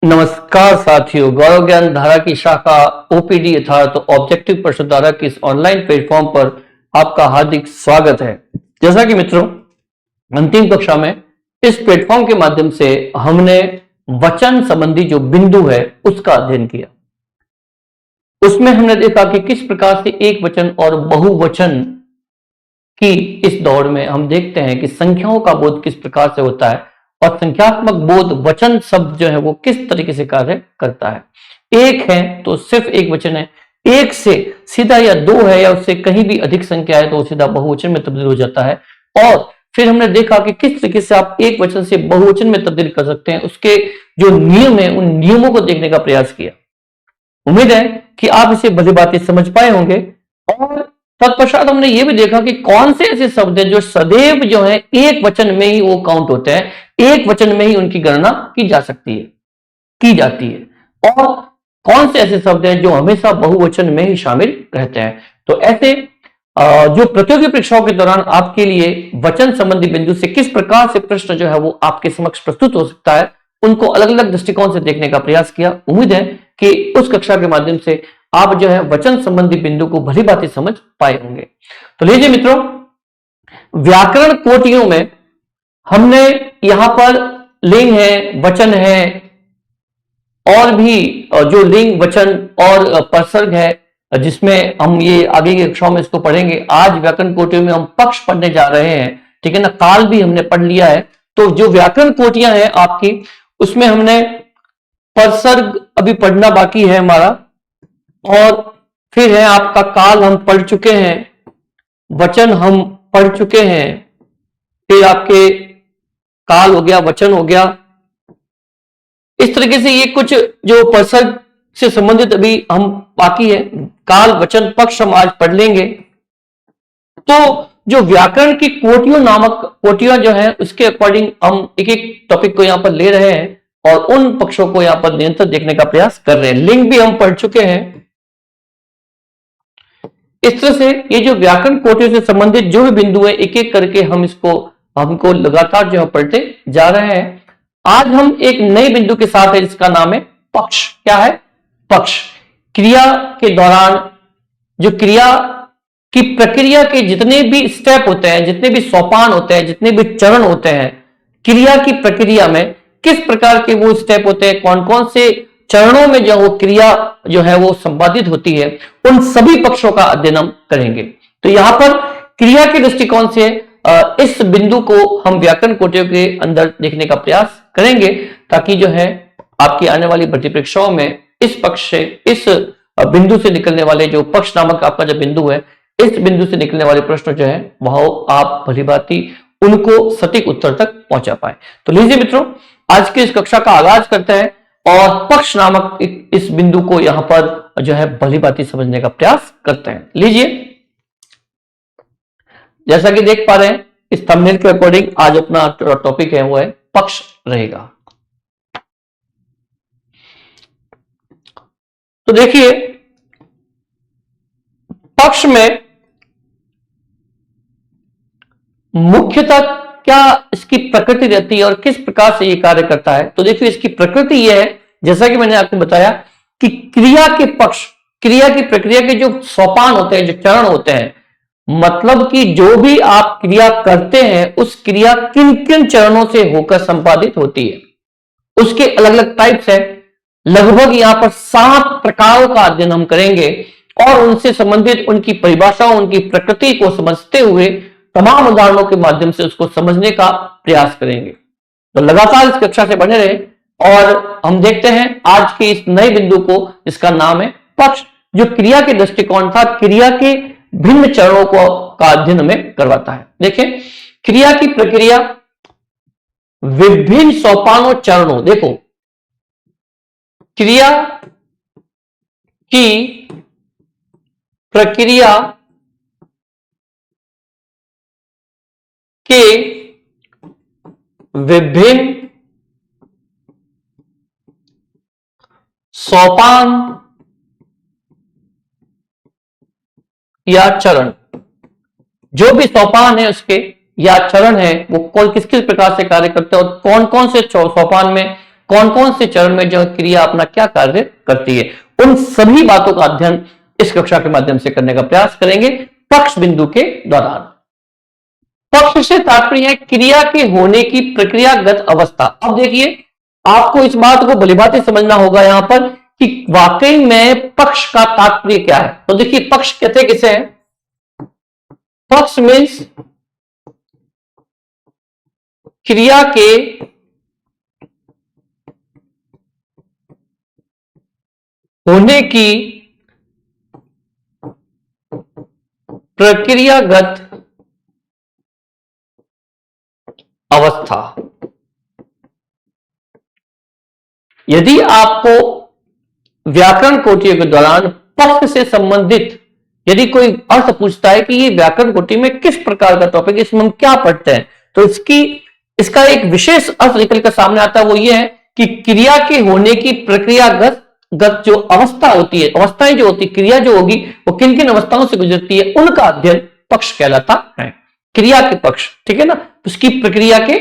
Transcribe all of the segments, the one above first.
नमस्कार साथियों, गौरव ज्ञान धारा की शाखा ओपीडी अर्थात तो ऑब्जेक्टिव प्रश्न धारा की इस ऑनलाइन प्लेटफॉर्म पर आपका हार्दिक स्वागत है। जैसा कि मित्रों, अंतिम कक्षा में इस प्लेटफॉर्म के माध्यम से हमने वचन संबंधी जो बिंदु है उसका अध्ययन किया। उसमें हमने देखा कि किस प्रकार से एक वचन और बहुवचन की इस दौड़ में हम देखते हैं कि संख्याओं का बोध किस प्रकार से होता है और संख्यात्मक बोध वचन शब्द जो है वो किस तरीके से कार्य करता है। एक है तो सिर्फ एक वचन है, एक से सीधा या दो है या उससे कहीं भी अधिक संख्या है तो सीधा बहुवचन में तब्दील हो जाता है। और फिर हमने देखा कि किस तरीके से आप एक वचन से बहुवचन में तब्दील कर सकते हैं, उसके जो नियम है उन नियमों को देखने का प्रयास किया। उम्मीद है कि आप इसे भली बातें समझ पाए होंगे। और तत्पश्चात हमने ये भी देखा कि कौन से ऐसे शब्द हैं जो सदैव जो है एक वचन में ही वो काउंट होते हैं, एक वचन में ही उनकी गणना की जा सकती है, की जाती है, और कौन से ऐसे शब्द हैं जो हमेशा बहुवचन में ही शामिल रहते हैं। तो ऐसे जो प्रतियोगी परीक्षाओं के दौरान आपके लिए वचन संबंधी बिंदु से किस प्रकार से प्रश्न जो है वो आपके समक्ष प्रस्तुत हो सकता है, उनको अलग अलग दृष्टिकोण से देखने का प्रयास किया। उम्मीद है कि उस कक्षा के माध्यम से आप जो है वचन संबंधी बिंदु को भली भांति समझ पाए होंगे। तो लीजिए मित्रों, व्याकरण कोटियों में हमने यहां पर लिंग है, वचन है, और भी जो लिंग, वचन और प्रसर्ग है, जिसमें हम ये आगे की कक्षाओं में इसको पढ़ेंगे। आज व्याकरण कोटियों में हम पक्ष पढ़ने जा रहे हैं, ठीक है ना। काल भी हमने पढ़ लिया है। तो जो व्याकरण कोटियां हैं आपकी, उसमें हमने प्रसर्ग अभी पढ़ना बाकी है हमारा, और फिर है आपका काल हम पढ़ चुके हैं, वचन हम पढ़ चुके हैं, फिर आपके काल हो गया, वचन हो गया। इस तरीके से ये कुछ जो प्रसर्ग से संबंधित अभी हम बाकी है, काल, वचन, पक्ष हम आज पढ़ लेंगे। तो जो व्याकरण की कोटियों नामक कोटियां जो है उसके अकॉर्डिंग हम एक एक टॉपिक को यहां पर ले रहे हैं और उन पक्षों को यहां पर निरंतर देखने का प्रयास कर रहे हैं। लिंग भी हम पढ़ चुके हैं। इस तरह से ये जो व्याकरण कोटियों से संबंधित जो भी बिंदु है, एक एक करके हमको लगातार जो है पढ़ते जा रहे हैं। आज हम एक नए बिंदु के साथ है जिसका नाम है पक्ष। क्या है? पक्ष। क्रिया के दौरान जो क्रिया की प्रक्रिया के जितने भी स्टेप होते हैं, जितने भी सोपान होते हैं, जितने भी चरण होते हैं, क्रिया की प्रक्रिया में किस प्रकार के वो स्टेप होते हैं, कौन कौन से चरणों में जो वो क्रिया जो है वो संपादित होती है, उन सभी पक्षों का अध्ययन हम करेंगे। तो यहां पर क्रिया के दृष्टिकोण से इस बिंदु को हम व्याकरण कोटियों के अंदर देखने का प्रयास करेंगे, ताकि जो है आपकी आने वाली भर्ती परीक्षाओं में इस पक्ष से, इस बिंदु से निकलने वाले जो पक्ष नामक आपका जो बिंदु है, इस बिंदु से निकलने वाले प्रश्न जो है वह आप भलीभांति उनको सटीक उत्तर तक पहुंचा पाए। तो लीजिए मित्रों, आज की इस कक्षा का आगाज करते हैं और पक्ष नामक इस बिंदु को यहां पर जो है भलीभांति समझने का प्रयास करते हैं। लीजिए, जैसा कि देख पा रहे हैं इस थंबनेल के अकॉर्डिंग आज अपना टॉपिक है वो है पक्ष रहेगा। तो देखिए, पक्ष में मुख्यतः क्या इसकी प्रकृति रहती है और किस प्रकार से यह कार्य करता है। तो देखिए, इसकी प्रकृति यह है, जैसा कि मैंने आपको बताया कि क्रिया के पक्ष, क्रिया की प्रक्रिया के जो सोपान होते हैं, जो चरण होते हैं, मतलब कि जो भी आप क्रिया करते हैं उस क्रिया किन किन चरणों से होकर संपादित होती है, उसके अलग अलग टाइप्स है। लगभग यहां पर 7 प्रकारों का अध्ययन हम करेंगे और उनसे संबंधित उनकी परिभाषाओं, उनकी प्रकृति को समझते हुए तमाम उदाहरणों के माध्यम से उसको समझने का प्रयास करेंगे। तो लगातार इस कक्षा से बने रहे और हम देखते हैं आज के इस नए बिंदु को, जिसका नाम है पक्ष, जो क्रिया के दृष्टिकोण था, क्रिया के भिन्न चरणों को का अध्ययन हमें करवाता है। देखिए, क्रिया की प्रक्रिया विभिन्न सोपानों, चरणों, देखो क्रिया की प्रक्रिया के विभिन्न सोपान या चरण, जो भी सोपान है उसके या चरण है वो कौन किस किस प्रकार से कार्य करते हैं और कौन कौन से सोपान में कौन कौन से चरण में जो क्रिया अपना क्या कार्य करती है, उन सभी बातों का अध्ययन इस कक्षा के माध्यम से करने का प्रयास करेंगे पक्ष बिंदु के दौरान। पक्ष से तात्पर्य है क्रिया के होने की प्रक्रियागत अवस्था। अब देखिए, आपको इस बात को भलीभांति समझना होगा यहां पर कि वाकई में पक्ष का तात्पर्य क्या है। तो देखिए, पक्ष कहते किसे हैं? पक्ष मीन्स क्रिया के होने की प्रक्रियागत अवस्था। यदि आपको व्याकरण कोटियों के दौरान पक्ष से संबंधित यदि कोई अर्थ पूछता है कि ये व्याकरण कोटि में किस प्रकार का टॉपिक, इसमें हम क्या पढ़ते हैं, तो इसका एक विशेष अर्थ निकल कर सामने आता है। वो ये है कि क्रिया के होने की प्रक्रियागत जो अवस्था होती है, अवस्थाएं जो होती है, क्रिया जो होगी वो किन किन अवस्थाओं से गुजरती है, उनका अध्ययन पक्ष कहलाता है। क्रिया के पक्ष, ठीक है ना, उसकी प्रक्रिया के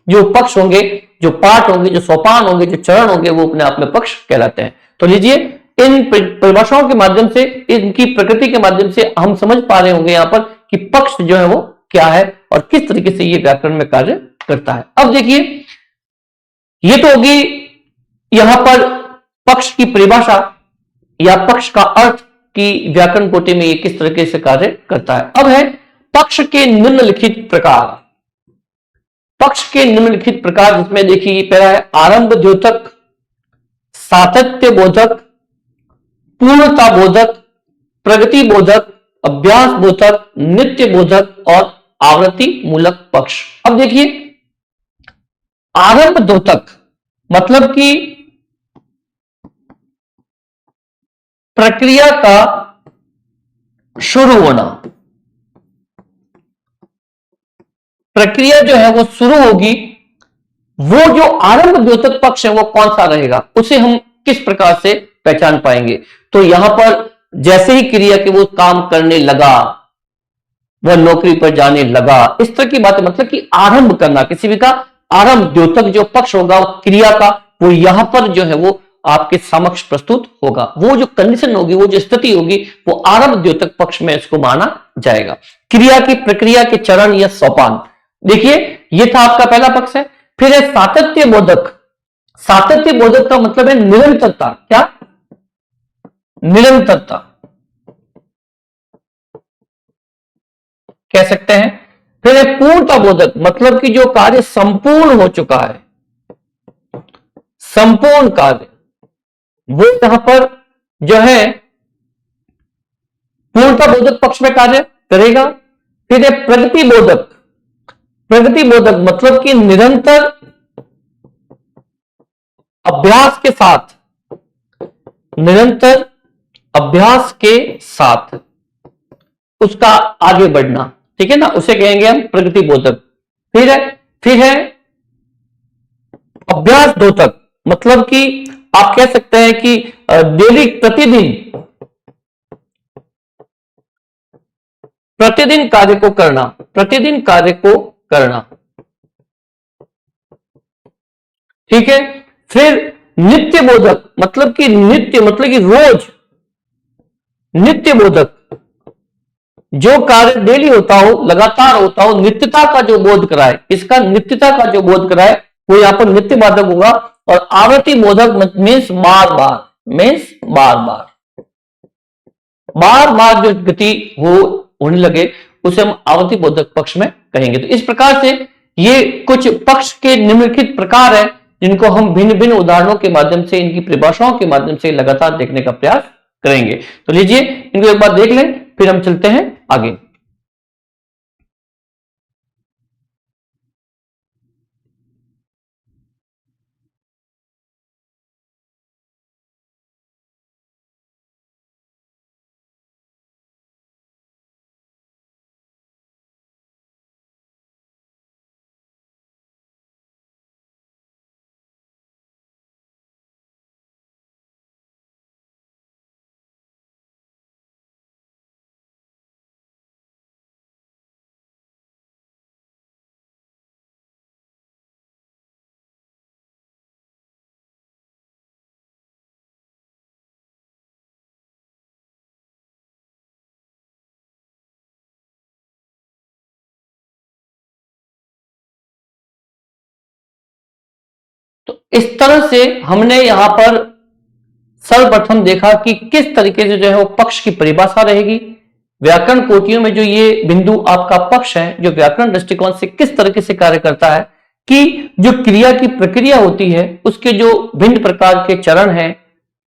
जो पक्ष होंगे, जो पार्ट होंगे, जो सोपान होंगे, जो चरण होंगे, वो अपने आप में पक्ष कहलाते हैं। तो लीजिए, इन परिभाषाओं के माध्यम से, इनकी प्रकृति के माध्यम से हम समझ पा रहे होंगे यहां पर कि पक्ष जो है वो क्या है और किस तरीके से ये व्याकरण में कार्य करता है। अब देखिए, ये तो होगी यहां पर पक्ष की परिभाषा या पक्ष का अर्थ की व्याकरण कोटि में ये किस तरीके से कार्य करता है। अब है पक्ष के निम्नलिखित प्रकार। पक्ष के निम्नलिखित प्रकार, जिसमें देखिए पहला है आरंभ द्योतक, सातत्य बोधक, पूर्णता बोधक, प्रगति बोधक, अभ्यास बोधक, नित्य बोधक और आवृत्ति मूलक पक्ष। अब देखिए, आरंभ द्योतक मतलब कि प्रक्रिया का शुरू होना। प्रक्रिया जो है वो शुरू होगी, वो जो आरंभ द्योतक पक्ष है वो कौन सा रहेगा, उसे हम किस प्रकार से पहचान पाएंगे। तो यहां पर जैसे ही क्रिया के वो काम करने लगा, वह नौकरी पर जाने लगा, इस तरह की बात है। मतलब कि आरंभ करना किसी भी का आरंभ द्योतक जो पक्ष होगा क्रिया का, वो यहां पर जो है वो आपके समक्ष प्रस्तुत होगा। वो जो कंडीशन होगी, वो जो स्थिति होगी, वो आरंभ द्योतक पक्ष में इसको माना जाएगा। क्रिया की प्रक्रिया के चरण या सोपान। देखिए, ये था आपका पहला पक्ष है। फिर है सातत्य बोधक। सातत्य बोधक का मतलब है निरंतरता। क्या? निरंतरता कह सकते हैं। फिर है पूर्णता बोधक, मतलब कि जो कार्य संपूर्ण हो चुका है, संपूर्ण कार्य, वो यहां पर जो है पूर्णता बोधक पक्ष में कार्य करेगा। फिर है प्रगति बोधक। प्रगति बोधक मतलब कि निरंतर अभ्यास के साथ, निरंतर अभ्यास के साथ उसका आगे बढ़ना, ठीक है ना, उसे कहेंगे हम प्रगति बोधक। फिर है अभ्यास द्योतक, मतलब कि आप कह सकते हैं कि डेली, प्रतिदिन, प्रतिदिन कार्य को करना, प्रतिदिन कार्य को करना, ठीक है। फिर नित्य बोधक, मतलब कि नित्य मतलब कि रोज, नित्य बोधक जो कार्य डेली होता हो, लगातार होता हो, नित्यता का जो बोध कराए, इसका नित्यता का जो बोध कराए, वो यहां पर नित्य बाधक होगा। और आवृत्ति बोधक मीन्स बार बार, मीन्स बार बार, बार बार जो गति हो होने लगे, उसे हम आवृत्ति बोधक पक्ष में कहेंगे। तो इस प्रकार से ये कुछ पक्ष के निम्नलिखित प्रकार है, जिनको हम भिन्न भिन्न उदाहरणों के माध्यम से, इनकी परिभाषाओं के माध्यम से लगातार देखने का प्रयास करेंगे। तो लीजिए, इनको एक बार देख लें, फिर हम चलते हैं आगे। इस तरह से हमने यहां पर सर्वप्रथम देखा कि किस तरीके से जो है वो पक्ष की परिभाषा रहेगी। व्याकरण कोटियों में जो ये बिंदु आपका पक्ष है, जो व्याकरण दृष्टिकोण से किस तरीके से कार्य करता है, कि जो क्रिया की प्रक्रिया होती है उसके जो भिन्न प्रकार के चरण हैं,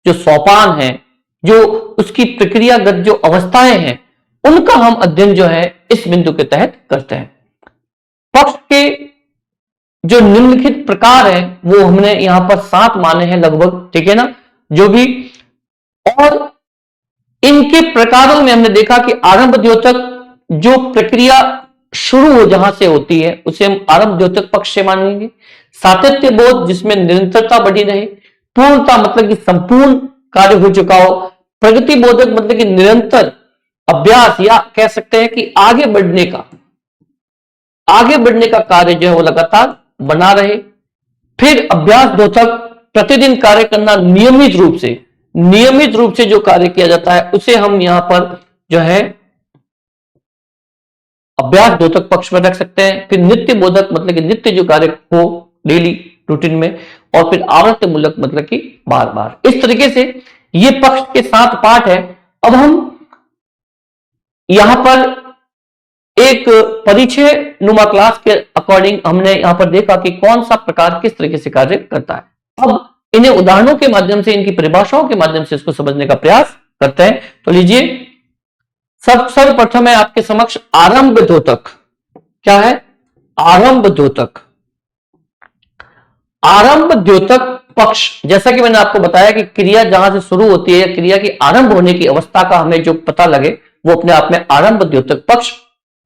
जो सोपान हैं, जो उसकी प्रक्रियागत जो अवस्थाएं हैं, उनका हम अध्ययन जो है इस बिंदु के तहत करते हैं। पक्ष के जो निम्नलिखित प्रकार है वो हमने यहां पर 7 माने हैं लगभग, ठीक है ना, जो भी। और इनके प्रकारों में हमने देखा कि आरंभ द्योतक जो प्रक्रिया शुरू हो जहां से होती है उसे हम आरंभ द्योतक पक्ष से मानेंगे। सातत्य बोध जिसमें निरंतरता बढ़ी रहे। पूर्णता मतलब कि संपूर्ण कार्य हो चुका हो। प्रगति बोधक मतलब कि निरंतर अभ्यास या कह सकते हैं कि आगे बढ़ने का कार्य जो है वो लगातार बना रहे। फिर अभ्यास द्योतक प्रतिदिन कार्य करना, नियमित रूप से जो कार्य किया जाता है उसे हम यहां पर जो है अभ्यास द्योतक पक्ष में रख सकते हैं। फिर नित्य बोधक मतलब कि नित्य जो कार्य हो डेली रूटीन में। और फिर आवृत्ति मूलक मतलब कि बार बार। इस तरीके से ये पक्ष के 7 पार्ट है। अब हम यहां पर एक परिचय नुमा क्लास के अकॉर्डिंग हमने यहां पर देखा कि कौन सा प्रकार किस तरीके से कार्य करता है। अब इन्हें उदाहरणों के माध्यम से, इनकी परिभाषाओं के माध्यम से इसको समझने का प्रयास करते हैं। तो लीजिए, सर्वप्रथम है आपके समक्ष आरंभ द्योतक। क्या है? आरंभ द्योतक। आरंभ द्योतक पक्ष, जैसा कि मैंने आपको बताया कि क्रिया जहां से शुरू होती है या क्रिया की आरंभ होने की अवस्था का हमें जो पता लगे वो अपने आप में आरंभ द्योतक पक्ष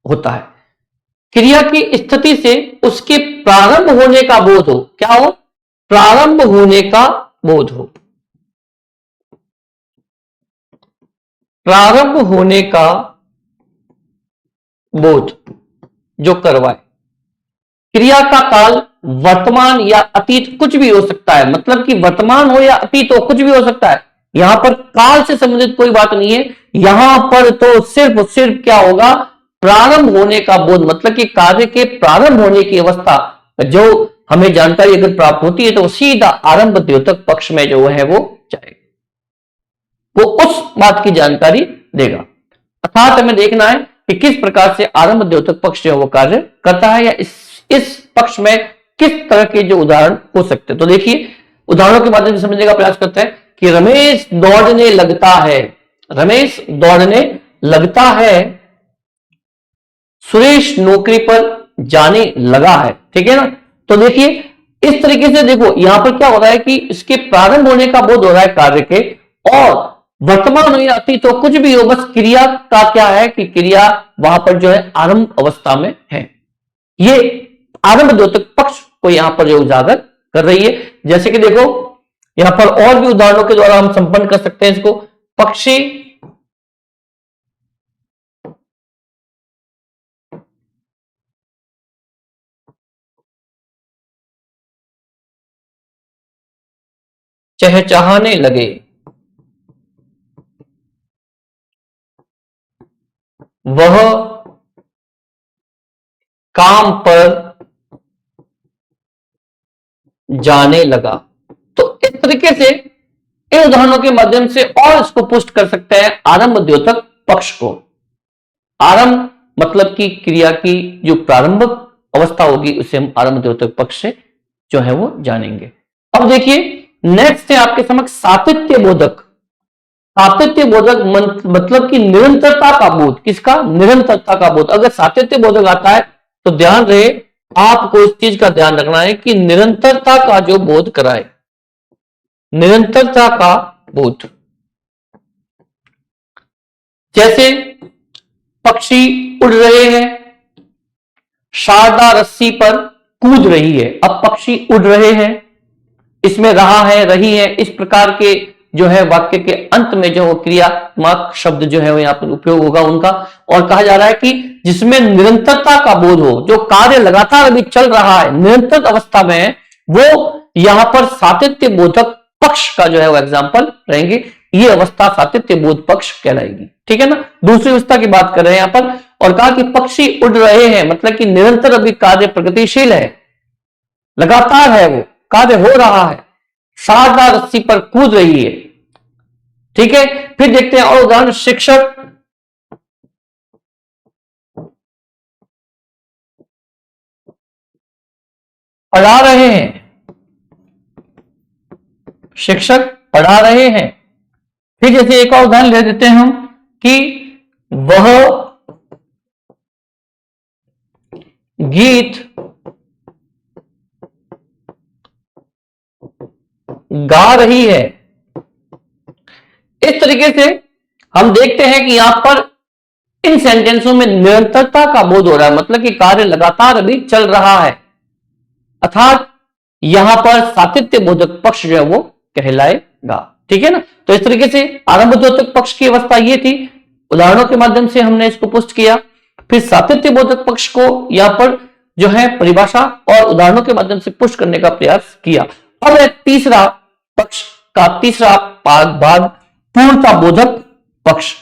होता है। क्रिया की स्थिति से उसके प्रारंभ होने का बोध हो। क्या हो? प्रारंभ होने का बोध हो। प्रारंभ होने का बोध जो करवाए। क्रिया का काल वर्तमान या अतीत कुछ भी हो सकता है, मतलब कि वर्तमान हो या अतीत हो, कुछ भी हो सकता है। यहां पर काल से संबंधित कोई बात नहीं है। यहां पर तो सिर्फ क्या होगा? प्रारंभ होने का बोध, मतलब कि कार्य के प्रारंभ होने की अवस्था जो हमें जानकारी अगर प्राप्त होती है तो सीधा आरंभ द्योतक पक्ष में जो है वो जाएगा, वो उस बात की जानकारी देगा। अर्थात हमें देखना है कि किस प्रकार से आरंभ द्योतक पक्ष जो है वो कार्य करता है, या इस पक्ष में किस तरह के जो उदाहरण हो सकते हैं। तो देखिए, उदाहरणों के माध्यम से समझने का प्रयास करते हैं कि रमेश दौड़ने लगता है। रमेश दौड़ने लगता है। सुरेश नौकरी पर जाने लगा है। ठीक है ना? तो देखिए, इस तरीके से देखो यहां पर क्या हो रहा है कि इसके प्रारंभ होने का बोध हो रहा है कार्य के, और वर्तमान हो या अतीत हो कुछ भी हो, बस क्रिया का क्या है कि क्रिया वहां पर जो है आरंभ अवस्था में है। ये आरंभ द्योतक पक्ष को यहां पर जो उजागर कर रही है। जैसे कि देखो, यहां पर और भी उदाहरणों के द्वारा हम संपन्न कर सकते हैं इसको। पक्षी चहचहाने लगे। वह काम पर जाने लगा। तो इस तरीके से इन उदाहरणों के माध्यम से और इसको पुष्ट कर सकते हैं आरंभ द्योतक पक्ष को। आरंभ मतलब कि क्रिया की जो प्रारंभिक अवस्था होगी उसे हम आरंभ द्योतक पक्ष से जो है वो जानेंगे। अब देखिए, नेक्स्ट है आपके समक्ष सातत्य बोधक। सातत्य बोधक मतलब कि निरंतरता का बोध। किसका? निरंतरता का बोध। अगर सातत्य बोधक आता है तो ध्यान रहे, आपको इस चीज का ध्यान रखना है कि निरंतरता का जो बोध कराए। निरंतरता का बोध। जैसे पक्षी उड़ रहे हैं, शारदा रस्सी पर कूद रही है। अब पक्षी उड़ रहे हैं, इसमें रहा है, रही है, इस प्रकार के जो है वाक्य के अंत में जो क्रियात्मक शब्द जो है वो यहां पर उपयोग होगा उनका। और कहा जा रहा है कि जिसमें निरंतरता का बोध हो, जो कार्य लगातार अभी चल रहा है, निरंतर अवस्था में है, वो यहां पर सातत्य बोधक पक्ष का जो है वो एग्जाम्पल रहेंगे। ये अवस्था सातत्य बोध पक्ष कहलाएगी। ठीक है ना? दूसरी अवस्था की बात कर रहे हैं यहां पर, और कहा कि पक्षी उड़ रहे हैं मतलब कि निरंतर अभी कार्य प्रगतिशील है, लगातार है, वो कार्य हो रहा है, शारदा रस्सी पर कूद रही है। ठीक है, फिर देखते हैं और उदाहरण, शिक्षक पढ़ा रहे हैं, शिक्षक पढ़ा रहे हैं। फिर जैसे एक और उदाहरण ले देते हैं हम कि वह गीत गा रही है। इस तरीके से हम देखते हैं कि यहां पर इन सेंटेंसों में निरंतरता का बोध हो रहा है, मतलब कि कार्य लगातार अभी चल रहा है, अर्थात यहां पर सातत्य बोधक पक्ष जो है वो कहलाएगा। ठीक है ना, तो इस तरीके से आरंभ बोधक पक्ष की अवस्था ये थी, उदाहरणों के माध्यम से हमने इसको पुष्ट किया। फिर सातत्य बोधक पक्ष को यहां पर जो है परिभाषा और उदाहरणों के माध्यम से पुष्ट करने का प्रयास किया। अब तीसरा पक्ष का तीसरा भाग पूर्णता बोधक पक्ष।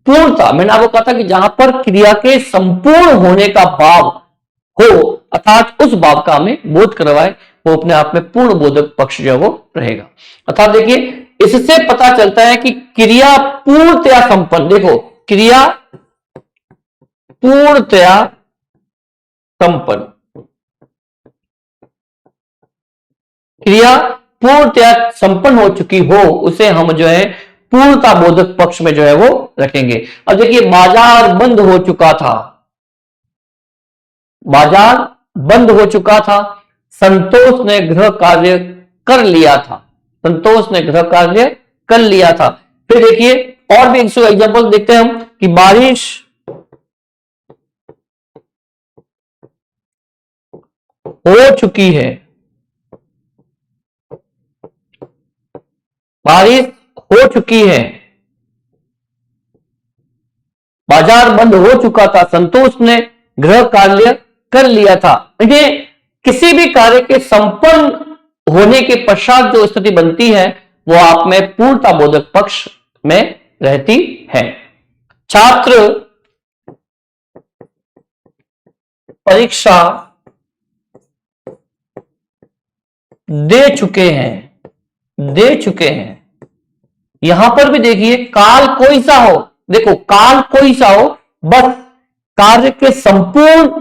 पूर्णता, मैंने आपको कहा था कि जहां पर क्रिया के संपूर्ण होने का भाव हो, अर्थात उस भाव का हमें बोध करवाए, वो अपने आप में पूर्ण बोधक पक्ष जो है वो रहेगा। अर्थात देखिए, इससे पता चलता है कि क्रिया पूर्णतया संपन्न, देखो क्रिया पूर्णतया संपन्न, क्रिया पूर्णतया संपन्न हो चुकी हो, उसे हम जो है पूर्णता बोधक पक्ष में जो है वो रखेंगे। अब देखिए, बाजार बंद हो चुका था, बाजार बंद हो चुका था, संतोष ने गृह कार्य कर लिया था, संतोष ने गृह कार्य कर लिया था। फिर देखिए और भी एग्जांपल देखते हैं हम कि बारिश हो चुकी है, बारिश हो चुकी है, बाजार बंद हो चुका था, संतोष ने गृह कार्य कर लिया था। देखिए, किसी भी कार्य के संपन्न होने के पश्चात जो स्थिति बनती है वो आप में पूर्णता बोधक पक्ष में रहती है। छात्र परीक्षा दे चुके हैं, दे चुके हैं। यहां पर भी देखिए, काल कोई सा हो, देखो काल कोई सा हो, बस कार्य के संपूर्ण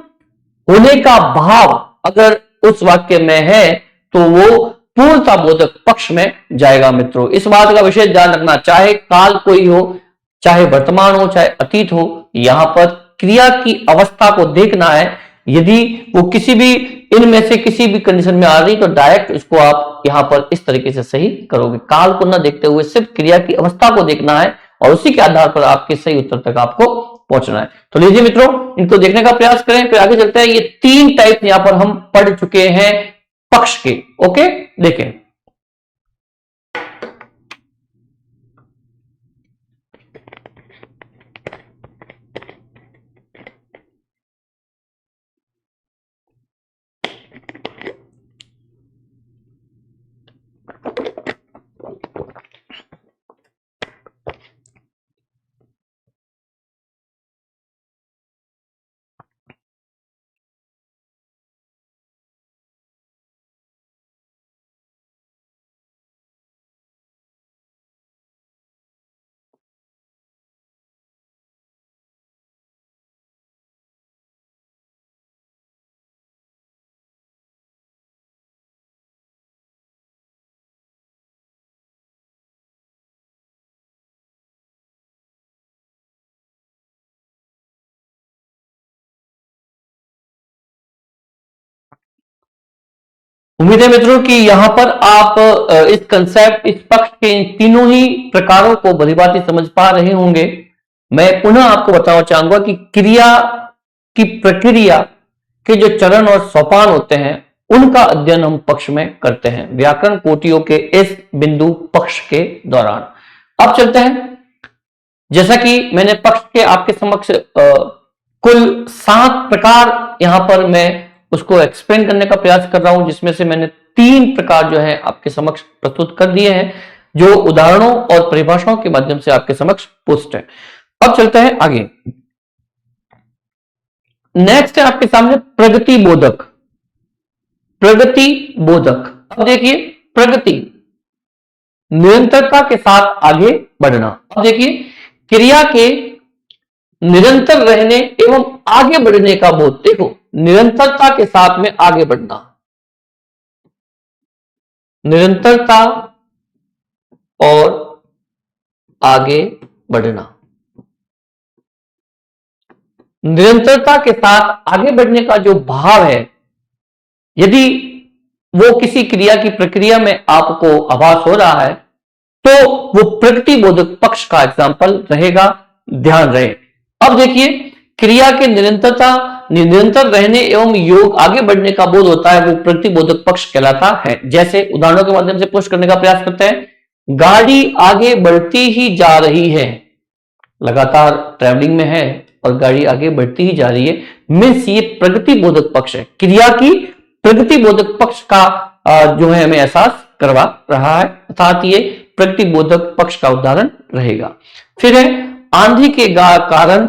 होने का भाव अगर उस वाक्य में है तो वो पूर्णता बोधक पक्ष में जाएगा। मित्रों, इस बात का विशेष ध्यान रखना, चाहे काल कोई हो, चाहे वर्तमान हो, चाहे अतीत हो, यहां पर क्रिया की अवस्था को देखना है। यदि वो किसी भी इनमें से किसी भी कंडीशन में आ रही तो डायरेक्ट इसको आप यहां पर इस तरीके से सही करोगे। काल को न देखते हुए सिर्फ क्रिया की अवस्था को देखना है और उसी के आधार पर आपके सही उत्तर तक आपको पहुंचना है। तो लीजिए मित्रों, इनको देखने का प्रयास करें, फिर आगे चलते हैं। ये तीन टाइप यहां पर हम पढ़ चुके हैं पक्ष के। ओके, देखें। उम्मीद है मित्रों कि यहां पर आप इस कंसेप्ट, इस पक्ष के इन तीनों ही प्रकारों को भलीभांति समझ पा रहे होंगे। मैं पुनः आपको बताना चाहूंगा कि क्रिया की प्रक्रिया के जो चरण और सोपान होते हैं उनका अध्ययन हम पक्ष में करते हैं व्याकरण कोटियों के इस बिंदु पक्ष के दौरान। अब चलते हैं, जैसा कि मैंने पक्ष के आपके समक्ष कुल 7 प्रकार यहां पर मैं उसको एक्सप्लेन करने का प्रयास कर रहा हूं, जिसमें से मैंने 3 प्रकार जो है आपके समक्ष प्रस्तुत कर दिए हैं, जो उदाहरणों और परिभाषाओं के माध्यम से आपके समक्ष पुष्ट है। अब चलते हैं आगे। नेक्स्ट है आपके सामने प्रगति बोधक। प्रगति बोधक अब देखिए प्रगति, निरंतरता के साथ आगे बढ़ना। अब देखिए क्रिया के निरंतर रहने एवं आगे बढ़ने का बोध, देखो निरंतरता के साथ में आगे बढ़ना, निरंतरता और आगे बढ़ना, निरंतरता के साथ आगे बढ़ने का जो भाव है, यदि वो किसी क्रिया की प्रक्रिया में आपको आभास हो रहा है तो वो प्रगति बोधक पक्ष का एग्जाम्पल रहेगा, ध्यान रहे। अब देखिए क्रिया के निरंतर रहने एवं योग आगे बढ़ने का बोध होता है, वो प्रगति बोधक पक्ष कहलाता है। जैसे उदाहरणों के माध्यम से पुष्ट करने का प्रयास करते हैं, गाड़ी आगे बढ़ती ही जा रही है, लगातार ट्रैवलिंग में है और गाड़ी आगे बढ़ती ही जा रही है, मीन्स ये प्रगति बोधक पक्ष है, क्रिया की प्रगति बोधक पक्ष का जो है हमें एहसास करवा रहा है, अर्थात ये प्रगति बोधक पक्ष का उदाहरण रहेगा। फिर है आंधी के कारण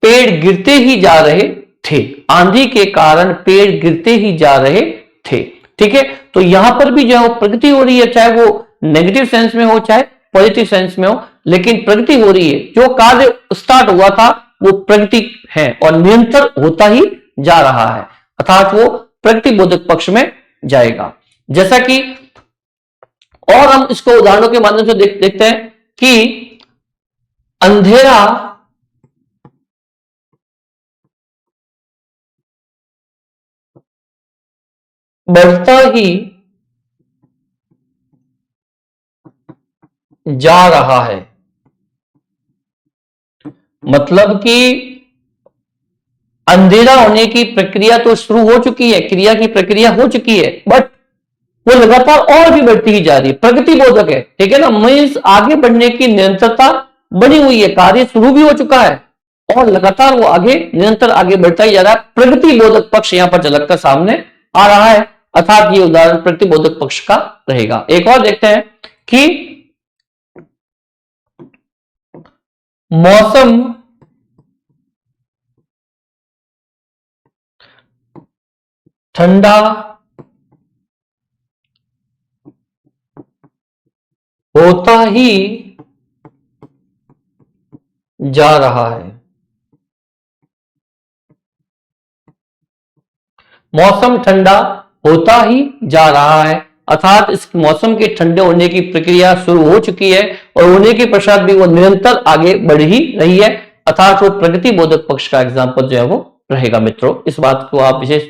पेड़ गिरते ही जा रहे थे, आंधी के कारण पेड़ गिरते ही जा रहे थे, ठीक है। तो यहां पर भी जो है वो प्रगति हो रही है, चाहे वो नेगेटिव सेंस में हो चाहे पॉजिटिव सेंस में हो, लेकिन प्रगति हो रही है, जो कार्य स्टार्ट हुआ था वो प्रगति है और निरंतर होता ही जा रहा है, अर्थात वो प्रगति बोधक पक्ष में जाएगा। जैसा कि और हम इसको उदाहरणों के माध्यम से देखते हैं कि अंधेरा बढ़ता ही जा रहा है, मतलब कि अंधेरा होने की प्रक्रिया तो शुरू हो चुकी है, क्रिया की प्रक्रिया हो चुकी है, बट वो लगातार और भी बढ़ती ही जा रही है, प्रगति बोधक है, ठीक है ना। मीन्स आगे बढ़ने की निरंतरता बनी हुई है, कार्य शुरू भी हो चुका है और लगातार वो आगे निरंतर आगे बढ़ता ही जा रहा है, प्रगति बोधक पक्ष यहां पर झलक कर सामने आ रहा है, अर्थात ये उदाहरण प्रगति बोधक पक्ष का रहेगा। एक और देखते हैं कि मौसम ठंडा होता ही जा रहा है, मौसम ठंडा होता ही जा रहा है, अर्थात इस मौसम के ठंडे होने की प्रक्रिया शुरू हो चुकी है और होने के पश्चात भी वो निरंतर आगे बढ़ ही रही है, अर्थात वो प्रगति बोधक पक्ष का एग्जाम्पल जो है वो रहेगा। मित्रों इस बात को आप विशेष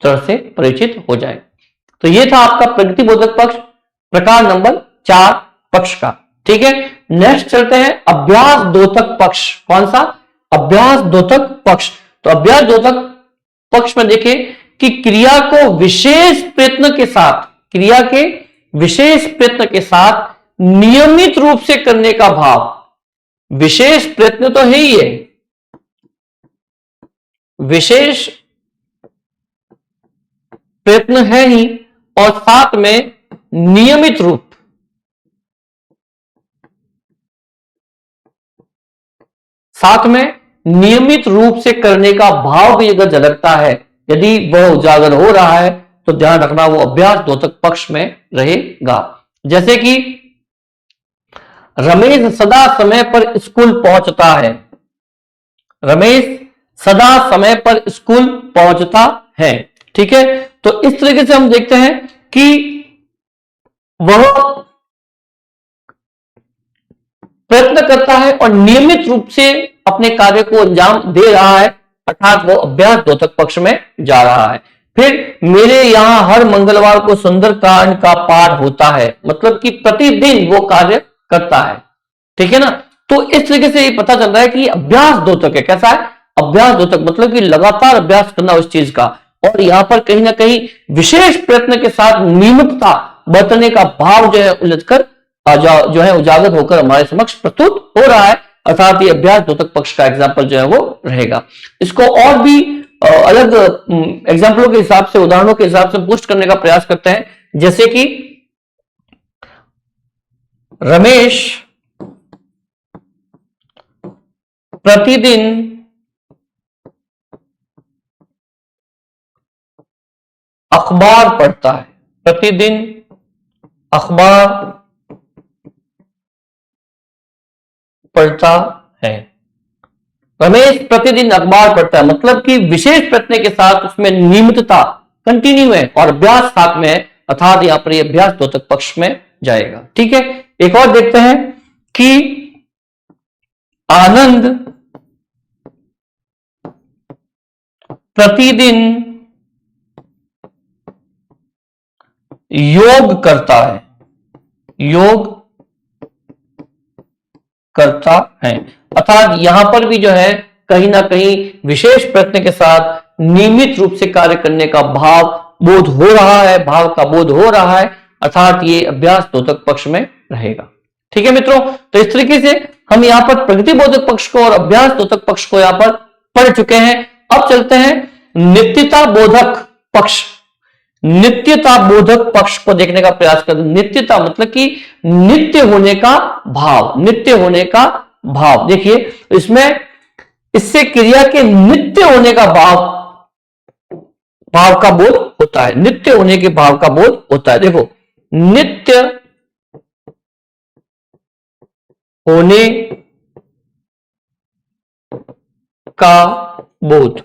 तरह से परिचित हो जाए। तो ये था आपका प्रगति बोधक पक्ष प्रकार नंबर 4 पक्ष का, ठीक है। नेक्स्ट चलते हैं अभ्यास द्योतक पक्ष। कौन सा? अभ्यास द्योतक पक्ष। तो अभ्यास द्योतक पक्ष में देखें कि क्रिया को विशेष प्रयत्न के साथ, क्रिया के विशेष प्रयत्न के साथ नियमित रूप से करने का भाव, विशेष प्रयत्न तो है ही है, विशेष प्रयत्न है ही और साथ में नियमित रूप, साथ में नियमित रूप से करने का भाव भी अगर झलकता है, यदि वह उजागर हो रहा है तो ध्यान रखना वो अभ्यास द्योतक पक्ष में रहेगा। जैसे कि रमेश सदा समय पर स्कूल पहुंचता है, रमेश सदा समय पर स्कूल पहुंचता है, ठीक है। तो इस तरीके से हम देखते हैं कि वह प्रयत्न करता है और नियमित रूप से अपने कार्य को अंजाम दे रहा है, अर्थात वो अभ्यास द्योतक पक्ष में जा रहा है। फिर मेरे यहां हर मंगलवार को सुंदरकांड का पाठ होता है, मतलब कि प्रतिदिन वो कार्य करता है, ठीक है ना। तो इस तरीके से ये पता चल रहा है कि अभ्यास द्योतक है। कैसा है? अभ्यास द्योतक, मतलब कि लगातार अभ्यास करना उस चीज का, और यहां पर कहीं ना कहीं विशेष प्रयत्न के साथ नियमितता बरतने का भाव जो है उलझकर जो है उजागर होकर हमारे समक्ष प्रस्तुत हो रहा है, अर्थात ये अभ्यास द्योतक पक्ष का एग्जाम्पल जो है वो रहेगा। इसको और भी अलग एग्जाम्पलों के हिसाब से, उदाहरणों के हिसाब से पुष्ट करने का प्रयास करते हैं। जैसे कि रमेश प्रतिदिन अखबार पढ़ता है, प्रतिदिन अखबार पढ़ता है। रमेश प्रतिदिन अखबार पढ़ता है, मतलब कि विशेष प्रश्न के साथ उसमें नियमितता कंटिन्यू है और अभ्यास साथ में है, अर्थात यहां पर यह अभ्यास द्योतक पक्ष में जाएगा। ठीक है, एक और देखते हैं कि आनंद प्रतिदिन योग करता है। योग करता है, अर्थात यहां पर भी जो है कहीं ना कहीं विशेष प्रश्न के साथ नियमित रूप से कार्य करने का भाव बोध हो रहा है, भाव का बोध हो रहा है, अर्थात ये अभ्यास द्योतक पक्ष में रहेगा। ठीक है मित्रों, तो इस तरीके से हम यहां पर प्रगति बोधक पक्ष को और अभ्यास द्योतक पक्ष को यहां पर पढ़ चुके हैं। अब चलते हैं नित्यता बोधक पक्ष। नित्यता बोधक पक्ष को देखने का प्रयास करें। नित्यता मतलब कि नित्य होने का भाव, नित्य होने का भाव। देखिए इसमें इससे क्रिया के नित्य होने का भाव का बोध होता है, नित्य होने के भाव का बोध होता है। देखो नित्य होने का बोध,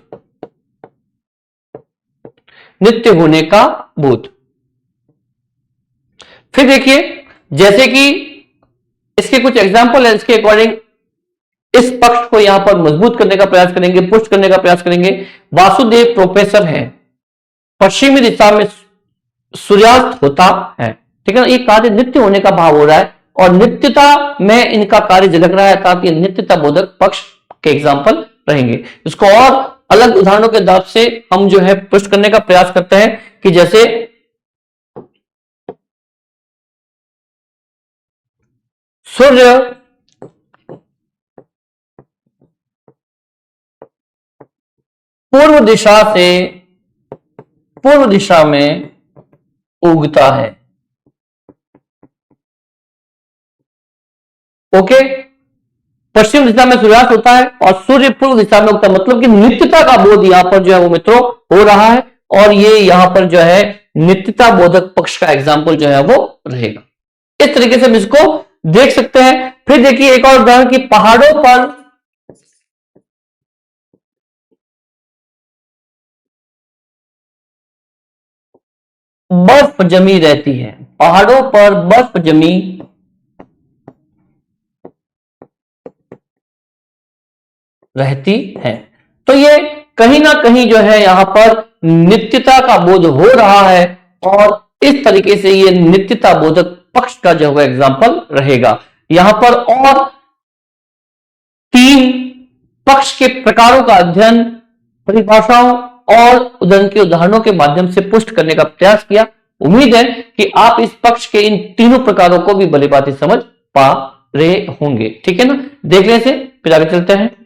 नित्य होने का बोध। फिर देखिए जैसे कि इसके कुछ एग्जाम्पल है, इसके अकॉर्डिंग इस पक्ष को यहां पर मजबूत करने का प्रयास करेंगे, पुष्ट करने का प्रयास करेंगे। वासुदेव प्रोफेसर है, पश्चिमी दिशा में सूर्यास्त होता है। ठीक है ना, ये कार्य नित्य होने का भाव हो रहा है और नित्यता में इनका कार्य झलक रहा है, ताकि नित्यता बोधक पक्ष के एग्जाम्पल रहेंगे। इसको और अलग उदाहरणों के आधार से हम जो है पुष्ट करने का प्रयास करते हैं कि जैसे सूर्य पूर्व दिशा में उगता है। ओके, पश्चिम दिशा में सूर्यास्त होता है और सूर्य पूर्व दिशा में उगता है, मतलब कि नित्यता का बोध यहां पर जो है वो मित्रों हो रहा है और ये यहां पर जो है नित्यता बोधक पक्ष का एग्जाम्पल जो है वो रहेगा। इस तरीके से हम इसको देख सकते हैं। फिर देखिए एक और उदाहरण कि पहाड़ों पर बर्फ जमी रहती है। पहाड़ों पर बर्फ जमी रहती है, तो ये कहीं ना कहीं जो है यहां पर नित्यता का बोध हो रहा है और इस तरीके से ये नित्यता बोधक पक्ष का जो है एग्जाम्पल रहेगा। यहां पर और 3 पक्ष के प्रकारों का अध्ययन परिभाषाओं और के उदाहरणों के माध्यम से पुष्ट करने का प्रयास किया। उम्मीद है कि आप इस पक्ष के इन तीनों प्रकारों को भी भलीभांति समझ पा रहे होंगे। ठीक है ना, देख लें से फिर आगे चलते हैं।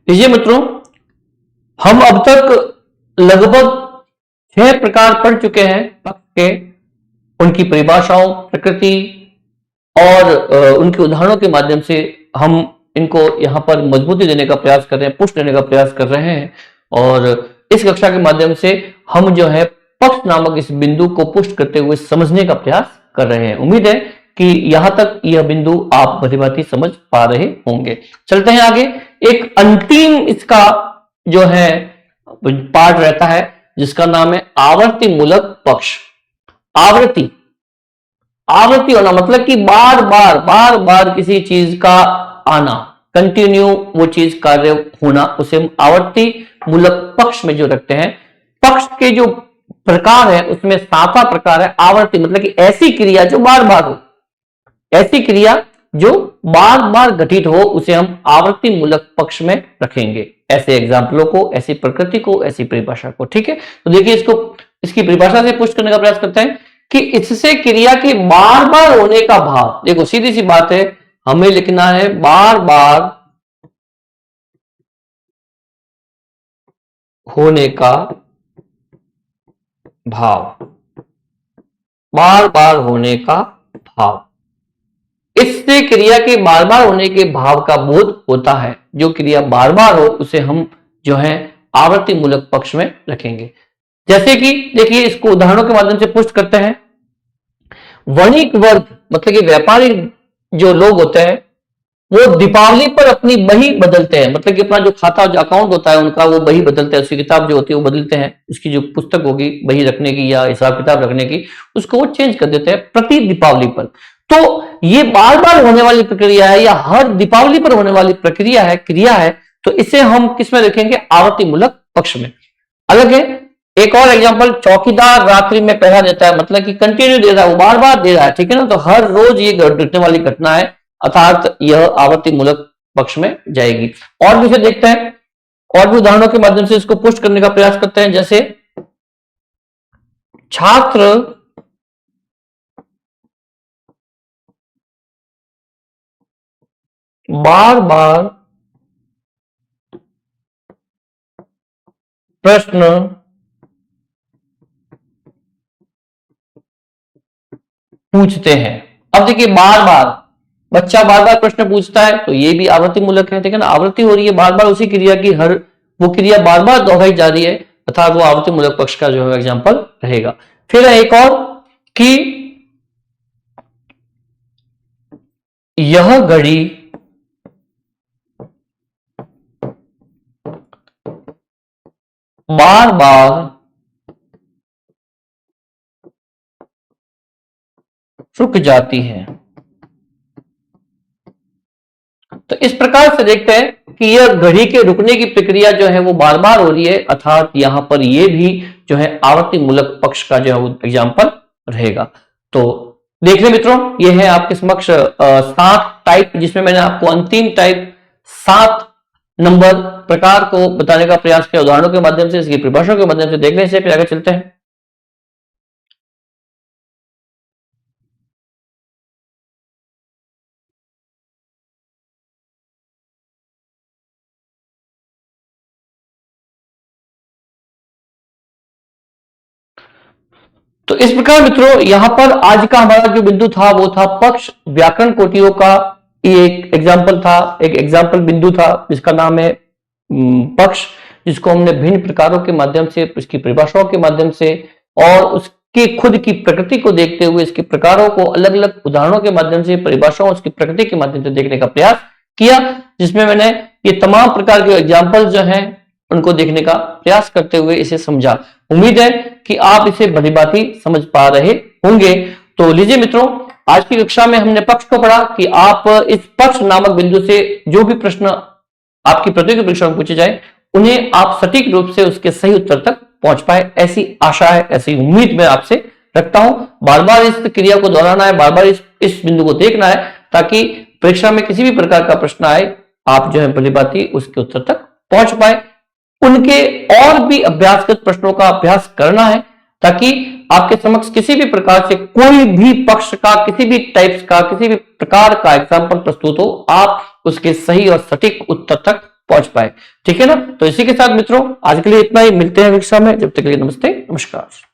लीजिए मित्रों, हम अब तक लगभग 6 प्रकार पढ़ चुके हैं पक्ष के, उनकी परिभाषाओं, प्रकृति और उनके उदाहरणों के माध्यम से हम इनको यहां पर मजबूती देने का प्रयास कर रहे हैं, पुष्ट देने का प्रयास कर रहे हैं। और इस कक्षा के माध्यम से हम जो है पक्ष नामक इस बिंदु को पुष्ट करते हुए समझने का प्रयास कर रहे हैं। उम्मीद है कि यहां तक यह बिंदु आप भलीभांति समझ पा रहे होंगे। चलते हैं आगे। एक अंतिम इसका जो है पार्ट रहता है जिसका नाम है आवर्ती मूलक पक्ष। आवृत्ति होना मतलब कि बार बार किसी चीज का आना, कंटिन्यू वो चीज कार्य होना, उसे हम आवर्ती मूलक पक्ष में जो रखते हैं। पक्ष के जो प्रकार है उसमें 7वां प्रकार है आवर्ती, मतलब कि ऐसी क्रिया जो बार बार हो, ऐसी क्रिया जो बार बार घटित हो उसे हम आवर्ती मूलक पक्ष में रखेंगे। ऐसे एग्जाम्पलों को, ऐसी प्रकृति को, ऐसी परिभाषा को। ठीक है, तो देखिए इसको इसकी परिभाषा से पुष्ट करने का प्रयास करते हैं कि इससे क्रिया के बार बार होने का भाव। देखो सीधी सी बात है, हमें लिखना है बार बार होने का भाव, बार बार होने का भाव। इससे क्रिया के बार बार होने के भाव का बोध होता है। जो क्रिया बार बार हो उसे हम जो है आवर्ती मूलक पक्ष में रखेंगे। जैसे कि देखिए इसको उदाहरणों के माध्यम से पुष्ट करते हैं। वणिक वर्ग मतलब कि व्यापारी जो लोग होते हैं वो दीपावली पर अपनी बही बदलते हैं, मतलब कि अपना जो खाता जो अकाउंट होता है उनका वो बही बदलते हैं, उसकी किताब जो होती है वो बदलते हैं, उसकी जो पुस्तक होगी बही रखने की या हिसाब किताब रखने की उसको वो चेंज कर देते हैं प्रति दीपावली पर। तो ये बार बार होने वाली प्रक्रिया है या हर दीपावली पर होने वाली प्रक्रिया है, क्रिया है, तो इसे हम किसमें रखेंगे? आवर्ती मूलक पक्ष में। अलग है एक और एग्जांपल, चौकीदार रात्रि में पहरा देता है, मतलब कि कंटिन्यू दे रहा है, वो बार बार दे रहा है। ठीक है ना, तो हर रोज ये घटने वाली घटना है, अर्थात यह आवर्ती मूलक पक्ष में जाएगी। और भी इसे देखते हैं, और भी उदाहरणों के माध्यम से इसको पुष्ट करने का प्रयास करते हैं। जैसे छात्र बार बार प्रश्न पूछते हैं। अब देखिए बार बार बच्चा बार बार प्रश्न पूछता है तो ये भी आवर्ती मूलक है। ठीक है ना, आवृत्ति हो रही है बार बार उसी क्रिया की, हर वो क्रिया बार बार दोहराई जा रही है, अर्थात वो आवर्ती मूलक पक्ष का जो है एग्जाम्पल रहेगा। फिर एक और कि यह घड़ी बार बार रुक जाती है। तो इस प्रकार से देखते हैं कि यह घड़ी के रुकने की प्रक्रिया जो है वो बार बार हो रही है, अर्थात यहां पर ये भी जो है आवर्ती मूलक पक्ष का जो है वो एग्जाम्पल रहेगा। तो देख लें मित्रों, ये है आपके समक्ष 7 टाइप, जिसमें मैंने आपको अंतिम टाइप 7 नंबर प्रकार को बताने का प्रयास किया उदाहरणों के माध्यम से, इसकी परिभाषा के माध्यम से। देख लें इसे, फिर आगे चलते हैं। तो इस प्रकार मित्रों यहां पर आज का हमारा जो बिंदु था वो था पक्ष व्याकरण कोटियों का। ये एक एग्जाम्पल था, एक एग्जाम्पल बिंदु था जिसका नाम है पक्ष, जिसको हमने भिन्न प्रकारों के माध्यम से, उसकी परिभाषाओं के माध्यम से और उसकी खुद की प्रकृति को देखते हुए इसके प्रकारों को अलग अलग उदाहरणों के माध्यम से, परिभाषाओं, उसकी प्रकृति के माध्यम से देखने का प्रयास किया, जिसमें मैंने ये तमाम प्रकार के एग्जाम्पल जो हैं उनको देखने का प्रयास करते हुए इसे समझा। उम्मीद है कि आप इसे भलीभांति समझ पा रहे होंगे। तो लीजिए मित्रों, आज की कक्षा में हमने पक्ष को पढ़ा कि आप इस पक्ष नामक बिंदु से जो भी प्रश्न आपकी प्रतियोगी परीक्षा में पूछे जाए उन्हें आप सटीक रूप से उसके सही उत्तर तक पहुंच पाए, ऐसी आशा है, ऐसी उम्मीद मैं आपसे रखता हूं। बार बार इस क्रिया को दोहराना है, बार बार इस बिंदु को देखना है, ताकि परीक्षा में किसी भी प्रकार का प्रश्न आए आप जो है भलीभांति उसके उत्तर तक पहुंच पाए। उनके और भी अभ्यासगत प्रश्नों का अभ्यास करना है, ताकि आपके समक्ष किसी भी प्रकार से कोई भी पक्ष का, किसी भी टाइप्स का, किसी भी प्रकार का एग्जाम्पल प्रस्तुत हो, आप उसके सही और सटीक उत्तर तक पहुंच पाए। ठीक है ना, तो इसी के साथ मित्रों आज के लिए इतना ही, मिलते हैं कक्षा में, जब तक के लिए नमस्ते, नमस्कार।